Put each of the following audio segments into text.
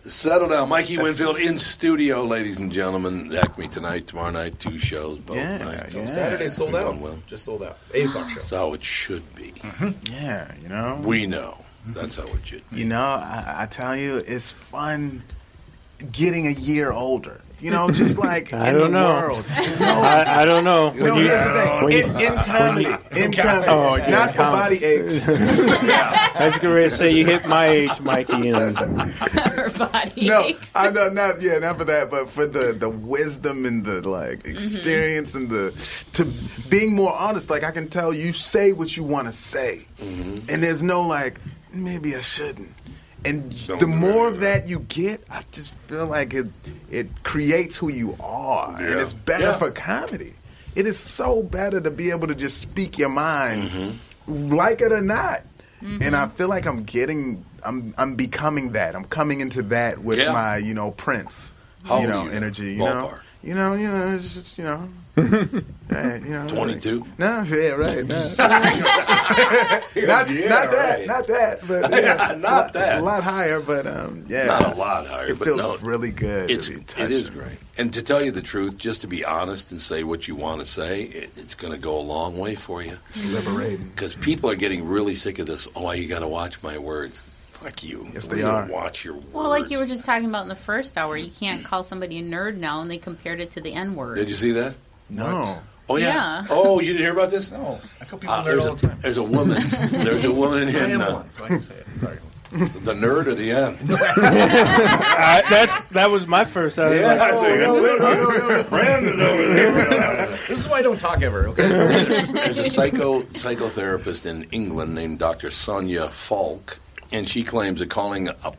Settle down. Mikey Winfield in studio, ladies and gentlemen. Acme tonight, tomorrow night, 2 shows, both nights. Yeah. Saturday sold out. Just sold out. 8 o'clock show. That's how it should be. Mm-hmm. Yeah, We know. That's how it should be. I tell you, it's fun getting a year older. Just like I in don't the know. world. I don't know. Here's the thing. In comedy. Not for body aches. I was going to say you hit my age, Mikey. And Her body aches. I know, not for that, but for the wisdom and the experience and to being more honest. Like I can tell you say what you want to say, and there's no maybe I shouldn't. And the more of that you get, I just feel like it creates who you are. Yeah. And it's better for comedy. It is so better to be able to just speak your mind, like it or not. Mm-hmm. And I feel like I'm becoming that. I'm coming into that with my, Prince, energy. Ballpark. It's just, right, 22? No, yeah, right. No. not that, but not that. A lot higher, but not a lot higher. It feels really good. It is great. And to tell you the truth, just to be honest and say what you want to say, it's going to go a long way for you. It's liberating because people are getting really sick of this. Oh, you got to watch my words. Fuck you. Yes, they are. Watch your words. Well, like you were just talking about in the first hour, you can't call somebody a nerd now, and they compared it to the N-word. Did you see that? No. What? Oh, yeah. Oh, you didn't hear about this? No. I call people nerd all the time. There's a woman. There's a woman in... I am one, so I can say it. Sorry. The nerd or the N? That was my first. Brandon over there. This is why I don't talk ever, okay? There's a psychotherapist in England named Dr. Sonia Falk, and she claims that calling a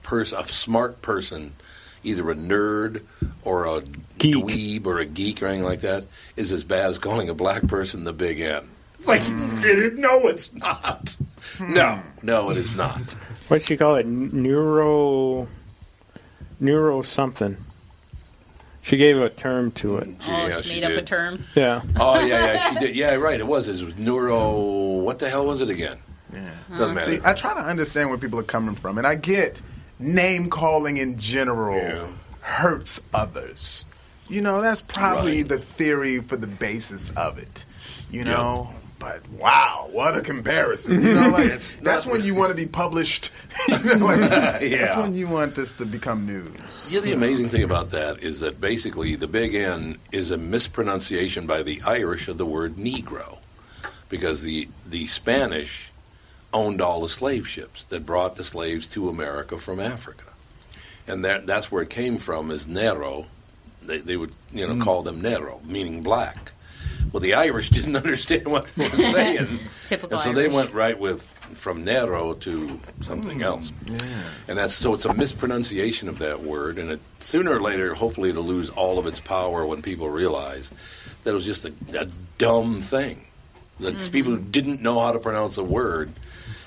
smart person either a nerd or a dweeb or a geek or anything like that is as bad as calling a black person the big N. It's like, no, it's not. No, it is not. What'd she call it? Neuro something. She gave a term to it. She made up a term? Yeah. Oh, yeah, she did. Yeah, right, it was. It was neuro... What the hell was it again? Yeah. Doesn't matter. See, I try to understand where people are coming from, and I get name-calling in general hurts others. That's probably the theory for the basis of it, But wow, what a comparison! That's when you want to be published. That's when you want this to become news. Yeah, the amazing thing about that is that basically the big N is a mispronunciation by the Irish of the word Negro, because the Spanish owned all the slave ships that brought the slaves to America from Africa, and that's where it came from. Is Nero? They would call them Nero, meaning black. Well, the Irish didn't understand what they were saying, Typical and so Irish. they went right with from Nero to something else. Yeah. And it's a mispronunciation of that word, and sooner or later, hopefully, it'll lose all of its power when people realize that it was just a dumb thing. That people who didn't know how to pronounce a word,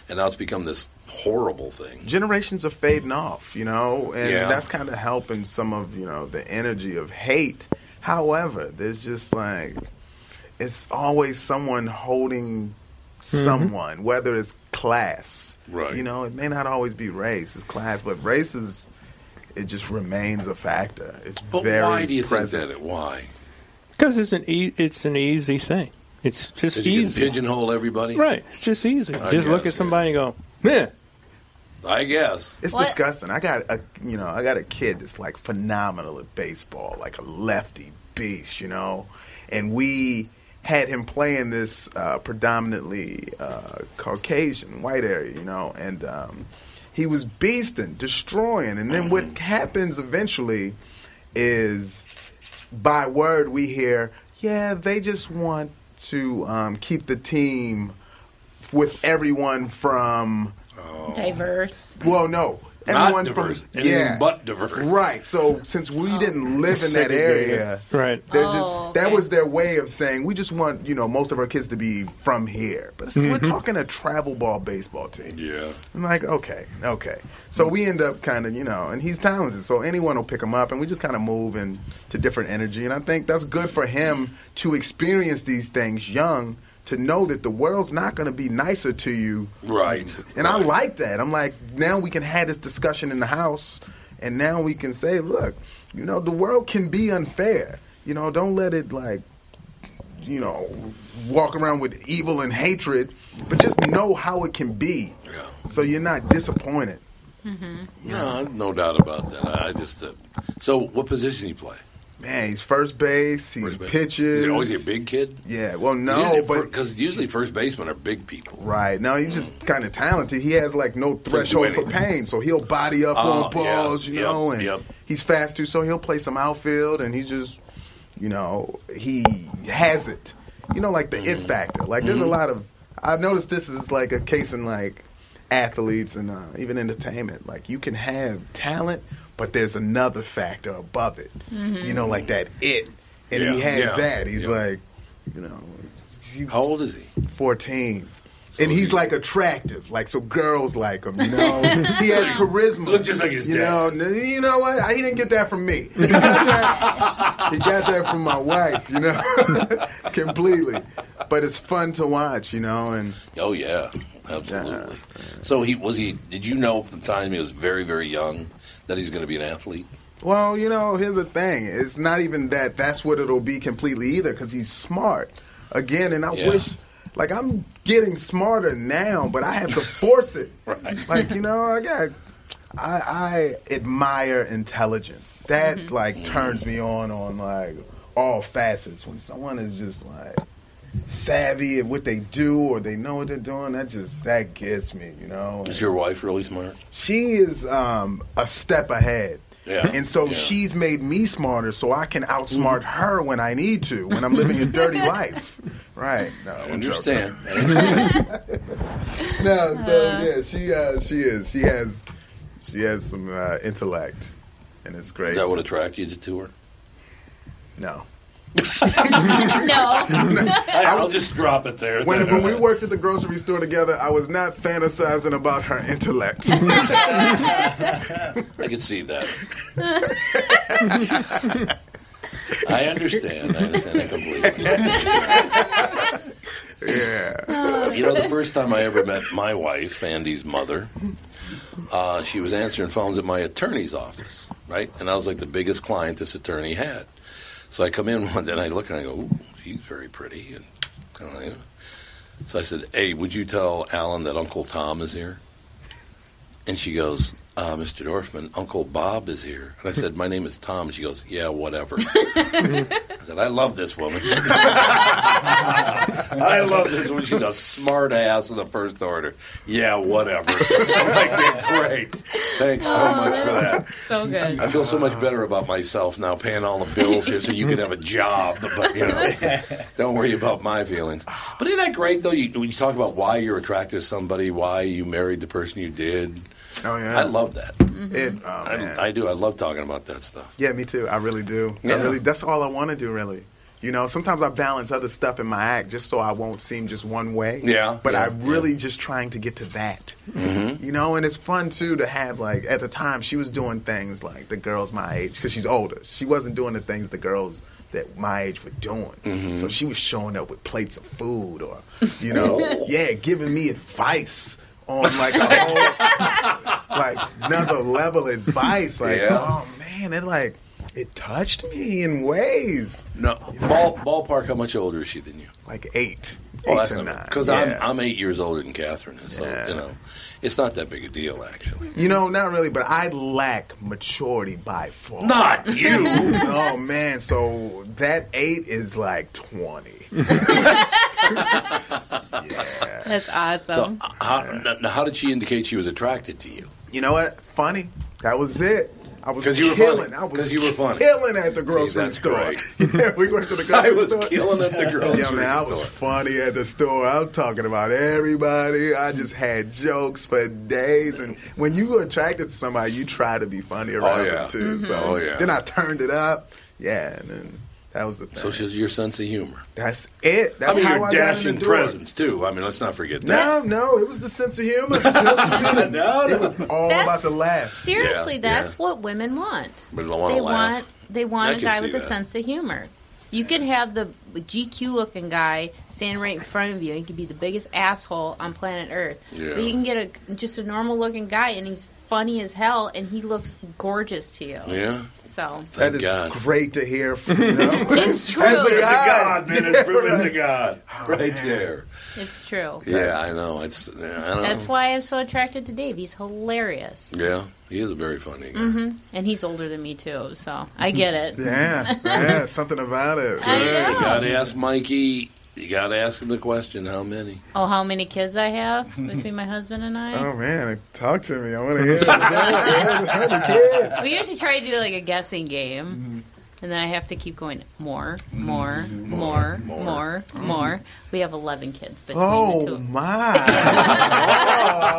and now it's become this horrible thing. Generations are fading off, and that's kind of helping some of the energy of hate. However, there's just it's always someone holding someone, whether it's class. Right. It may not always be race, it's class, but race it just remains a factor. It's very why do you present. think that? Why? Because it's an easy thing. It's just easy. You can pigeonhole everybody? Right. It's just easy. I Just look guess, at somebody and go, yeah. I guess. It's disgusting. I got a a kid that's phenomenal at baseball, like a lefty beast, and we had him play in this predominantly Caucasian white area, and he was beasting, destroying, and then what happens eventually is by word we hear, they just want to keep the team with everyone from diverse. Well, no. Not diverse. Anything but diverse. Right. So since we didn't live in that area, right. That was their way of saying we just want, most of our kids to be from here. But we're talking a travel ball baseball team. Yeah. I'm like, okay. So we end up kind of, and he's talented, so anyone will pick him up, and we just kind of move into different energy. And I think that's good for him to experience these things young, to know that the world's not going to be nicer to you. Right. And I like that. I'm like, now we can have this discussion in the house, And now we can say, look, you know, the world can be unfair. You know, don't let it, like, you know, walk around with evil and hatred, but just know how it can be. Yeah. So you're not disappointed. No doubt about that. I just so what position he play? Man, he's first base. He pitches. Is he a big kid? Yeah. Well, no, because usually first basemen are big people. Right. No, he's just kind of talented. He has like no threshold for pain, so he'll body up on balls, you know, and he's fast too, so he'll play some outfield, and he's just, you know, he has it. You know, like the it factor. Like there's a lot of. I've noticed this is like a case in like athletes and even entertainment. Like you can have talent, but there's another factor above it. You know, like that it. And he has that. He's like, you know. How old is he? 14. So and he's like attractive. Like, so girls like him, you know. He has charisma. Look just like his dad. You know what? He didn't get that from me. He got that from my wife, you know. Completely. But it's fun to watch, you know. And oh, yeah. Absolutely. So did you know from the time he was very, very young that he's going to be an athlete? Well, you know, here's the thing. It's not even that's what it'll be completely either, because he's smart. Again, and I wish, like, I'm getting smarter now, but I have to force it. Right. Like, you know, I admire intelligence. That, like, turns me on, like, all facets. When someone is just, like, savvy at what they do or they know what they're doing, that gets me, you know. Is your wife really smart? She is a step ahead. Yeah. And so she's made me smarter so I can outsmart her when I need to, when I'm living a dirty life. Right. No, I understand. No, so yeah, she is. She has some intellect, and it's great. Is that what attracted you to her? No. No. I'll just drop it there. When we worked at the grocery store together, I was not fantasizing about her intellect. I can see that. I understand that completely. Yeah. You know, the first time I ever met my wife, Andy's mother, she was answering phones at my attorney's office, right? And I was like the biggest client this attorney had. So I come in one day and I look and I go, ooh, she's very pretty. And kind of like, so I said, hey, would you tell Alan that Uncle Tom is here? And she goes, Mr. Dorfman, Uncle Bob is here. And I said, my name is Tom. And she goes, yeah, whatever. I said, I love this woman. I love this woman. She's a smart ass in the first order. Yeah, whatever. I'm like, yeah, great. Thanks so much for that. So good. I feel so much better about myself now paying all the bills here so you can have a job. But, you know, don't worry about my feelings. But isn't that great, though? When you talk about why you're attracted to somebody, why you married the person you did. Oh, yeah. I love that. I do. I love talking about that stuff. Yeah, me too. I really do. Yeah. That's all I want to do, really. You know, sometimes I balance other stuff in my act just so I won't seem just one way. Yeah. But I'm really just trying to get to that. Mm-hmm. You know, and it's fun, too, to have, like, at the time, she was doing things like the girls my age, because she's older. She wasn't doing the things the girls that my age were doing. Mm-hmm. So she was showing up with plates of food or, you know, giving me advice on, like, a whole, like, another level advice. Like, oh, man, it touched me in ways. No, ballpark, how much older is she than you? Like 8. Oh, 8 to 9. Because I'm 8 years older than Catherine is, so, you know, it's not that big a deal, actually. You know, not really, but I lack maturity by far. Not you! Oh, man, so that 8 is like 20. That's awesome. So, how did she indicate she was attracted to you? You know what? Funny. That was it. I was killing. I was you were funny. Killing at the grocery store. Great. Yeah, we went to the grocery store. I was killing at the grocery store. Yeah, man, I was funny at the store. I was talking about everybody. I just had jokes for days. And when you are attracted to somebody, you try to be funny around them, too. Mm-hmm. So then I turned it up. Yeah, and then that was the thing. So she's your sense of humor. That's it. That's how you're I dashing presence, too. I mean, let's not forget that. No, it was the sense of humor. It was all about the laughs. Seriously, that's what women want. But they don't want to laugh. They want a guy with a sense of humor. You could have the GQ-looking guy standing right in front of you. He could be the biggest asshole on planet Earth. Yeah. But you can get just a normal-looking guy, and he's funny as hell, and he looks gorgeous to you. Yeah. So that is great to hear. From, it's true. As a God, man. It's proven as a God. Right there. It's true. Yeah, I know. I don't know. That's why I'm so attracted to Dave. He's hilarious. Yeah, he is a very funny guy. Mm-hmm. And he's older than me, too, so I get it. Yeah, something about it. I know. You got to ask Mikey. You got to ask him the question, how many? Oh, how many kids I have between my husband and I? Oh, man. Talk to me. I want to hear it. How many kids? We usually try to do like a guessing game. Mm-hmm. And then I have to keep going more. We have 11 kids between the two. My.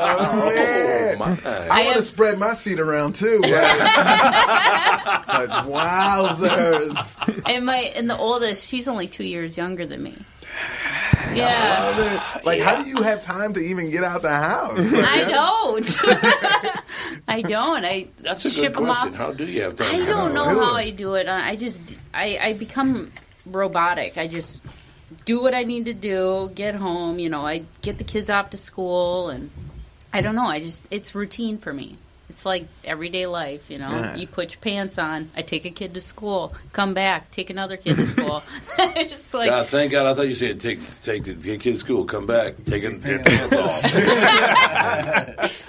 Oh, man. My. I want to spread my seed around, too. But wowzers. And the oldest, she's only 2 years younger than me. Yeah. Like, how do you have time to even get out the house? Like, I don't. I don't. That's a ship good them question. off. How do you have time? I don't know how I do it. I become robotic. I just do what I need to do, get home, I get the kids off to school, and I don't know. It's routine for me. It's like everyday life, Yeah. You put your pants on. I take a kid to school, come back, take another kid to school. It's just like, God, thank God. I thought you said take the kid to school, come back, taking your pants off.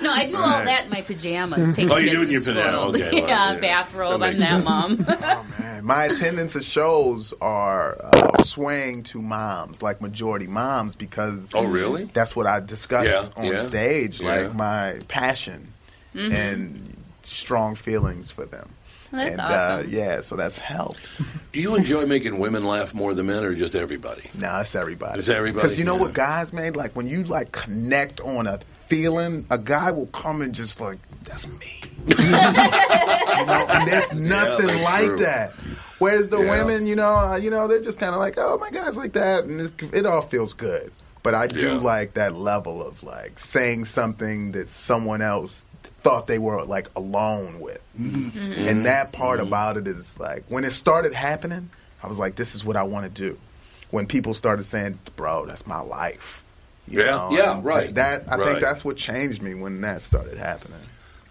No, I do all that in my pajamas. Take Oh, you kids do in to your school. pajamas? Okay, well, yeah, yeah. bathrobe. That I'm makes that sense. mom. Oh, man. My attendance at shows are swaying to moms, like majority moms, because Oh, really? that's what I discuss on stage, Yeah. like my passion and strong feelings for them. That's and awesome. so that's helped. Do you enjoy making women laugh more than men, or just everybody? No, it's everybody. It's everybody, Because you know yeah. what guys, man, like when you like connect on a feeling, a guy will come and just like, that's me. And there's nothing that's like true. that. Whereas the Yeah. women, they're just kind of like, oh, my guy's like that, and it all feels good. But I do Yeah. like that level of like saying something that someone else thought they were like alone with. Mm-hmm. And that part about it is like when it started happening, I was like, this is what I want to do. When people started saying, bro, that's my life. You know? Yeah, And right. I Right. think that's what changed me when that started happening.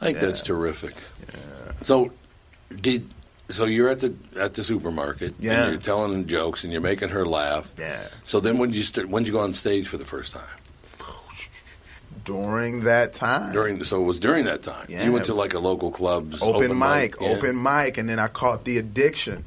I think that's terrific. So you're at the supermarket Yeah. and you're telling them jokes and you're making her laugh. Yeah. So then when did you go on stage for the first time? During that time. So it was during that time. Yeah, You went it to was like a local club's open mic, yeah. and then I caught the addiction.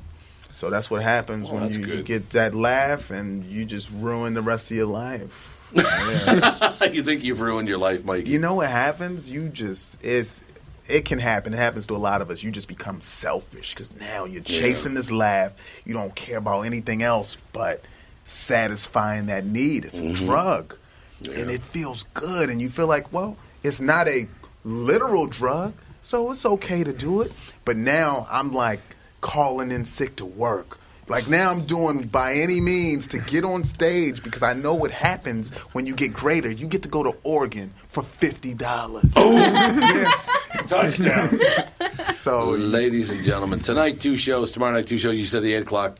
So that's what happens when that's you good. get that laugh and you just ruin the rest of your life. Yeah. You think you've ruined your life, Mikey? You know what happens? It can happen. It happens to a lot of us. You just become selfish because now you're chasing this laugh. You don't care about anything else but satisfying that need. It's a drug. Yeah. And it feels good. And you feel like, well, it's not a literal drug, so it's okay to do it. But now I'm like calling in sick to work. Like now I'm doing by any means to get on stage because I know what happens when you get greater. You get to go to Oregon for $50. Oh, yes. Touchdown. So, ladies and gentlemen, tonight 2 shows, tomorrow night 2 shows. You said the 8 o'clock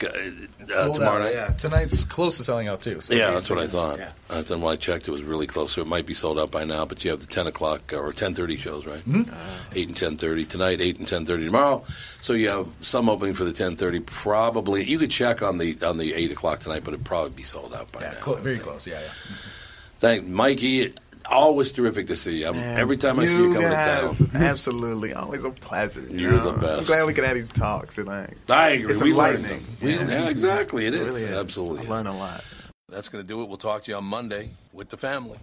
tomorrow night? Yeah, tonight's close to selling out, too. So Yeah, that's what I thought. Yeah. Then when I checked, it was really close, so it might be sold out by now. But you have the 10 o'clock or 10:30 shows, right? Mm-hmm. 8 and 10:30 tonight, 8 and 10:30 tomorrow. So you have some opening for the 10:30. Probably you could check on the 8 o'clock tonight, but it'd probably be sold out by now. Very close. Yeah. Thank Mikey. Always terrific to see you. Every time I see you coming to town. Absolutely. Always a pleasure. You're the best. I'm glad we can have these talks. And I agree. It's We learn enlightening. them. Yeah, exactly. It really is. Absolutely. I learn a lot. That's going to do it. We'll talk to you on Monday with the family.